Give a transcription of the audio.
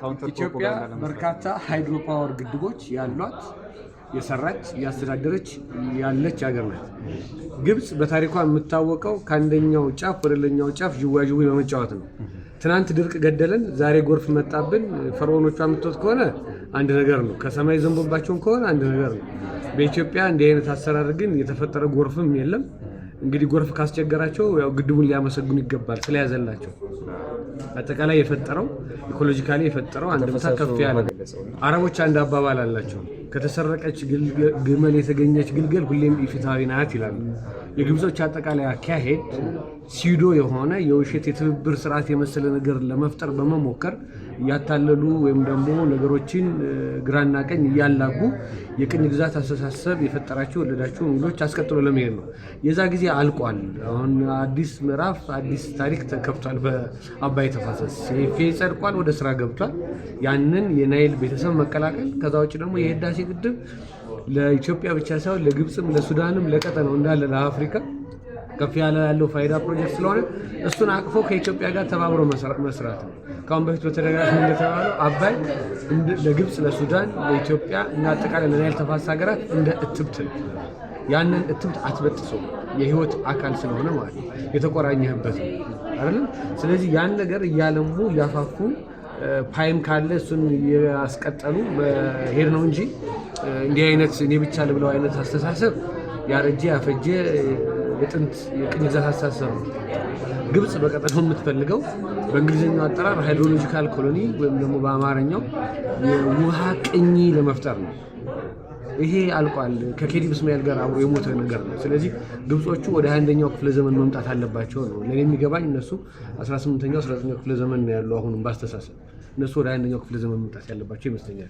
ካውንተር ኢትዮጵያ በርካታ ሃይድሮ ፓወር ግድቦች ያሏት የሰራች ያስተዳደረች ያለች ሀገር ናት። ግብጽ በታሪኳ የምታወቀው ከአንደኛው ጫፍ ወደ ሌላኛው ጫፍ ጅዋጅዌ በመጫወት ነው። ትናንት ድርቅ ገደለን፣ ዛሬ ጎርፍ መጣብን። ፈርዖኖቿ የምትወት ከሆነ አንድ ነገር ነው፣ ከሰማይ ዘንቦባቸውን ከሆነ አንድ ነገር ነው። በኢትዮጵያ እንዲህ አይነት አሰራር ግን የተፈጠረ ጎርፍም የለም። እንግዲህ ጎርፍ ካስቸገራቸው ያው ግድቡን ሊያመሰግኑ ይገባል ስለያዘላቸው። አጠቃላይ የፈጠረው ኢኮሎጂካሊ የፈጠረው አንድምታ ከፍ ያለ። አረቦች አንድ አባባል አላቸው፣ ከተሰረቀች ግመል የተገኘች ግልገል ሁሌም ኢፍትሃዊ ናት ይላሉ። የግብጾች አጠቃላይ አካሄድ ሲዶ የሆነ የውሸት የትብብር ስርዓት የመሰለ ነገር ለመፍጠር በመሞከር እያታለሉ ወይም ደግሞ ነገሮችን ግራና ቀኝ እያላጉ የቅኝ ግዛት አስተሳሰብ የፈጠራቸው ወለዳቸው እንግዶች አስቀጥሎ ለመሄድ ነው። የዛ ጊዜ አልቋል። አሁን አዲስ ምዕራፍ አዲስ ታሪክ ተከፍቷል። በአባይ ተፋሰስ ሴፌ ጸድቋል፣ ወደ ስራ ገብቷል። ያንን የናይል ቤተሰብ መቀላቀል፣ ከዛ ውጭ ደግሞ የህዳሴ ግድብ ለኢትዮጵያ ብቻ ሳይሆን ለግብጽም ለሱዳንም ለቀጠናው እንዳለ ለአፍሪካ ከፍ ያለው ፋይዳ ፕሮጀክት ስለሆነ እሱን አቅፎ ከኢትዮጵያ ጋር ተባብሮ መስራት ነው። ካሁን በፊት በተደጋጋሚ እንደተባለው አባይ ለግብጽ፣ ለሱዳን፣ ለኢትዮጵያ እና አጠቃላይ ለናይል ተፋሰስ ሀገራት እንደ እትብት ነው። ያንን እትብት አትበጥሶ የህይወት አካል ስለሆነ ማለት ነው የተቆራኘህበት አይደል? ስለዚህ ያን ነገር እያለሙ እያፋፉ ፓይም ካለ እሱን ያስቀጠሉ ሄድ ነው እንጂ እንዲህ አይነት እኔ ብቻ ልብለው አይነት አስተሳሰብ ያረጀ ያፈጀ የጥንት የቅኝ ግዛት አስተሳሰብ ነው። ግብጽ በቀጠናው የምትፈልገው በእንግሊዝኛው አጠራር ሃይድሮሎጂካል ኮሎኒ ወይም ደግሞ በአማርኛው የውሃ ቅኝ ለመፍጠር ነው። ይሄ አልቋል። ከኬዲብ እስማኤል ጋር አብሮ የሞተ ነገር ነው። ስለዚህ ግብጾቹ ወደ 21ኛው ክፍለ ዘመን መምጣት አለባቸው ነው ለኔ የሚገባኝ። እነሱ 18ኛው 19ኛው ክፍለ ዘመን ነው ያለው አሁንም ባስተሳሰብ። እነሱ ወደ 21ኛው ክፍለ ዘመን መምጣት ያለባቸው ይመስለኛል።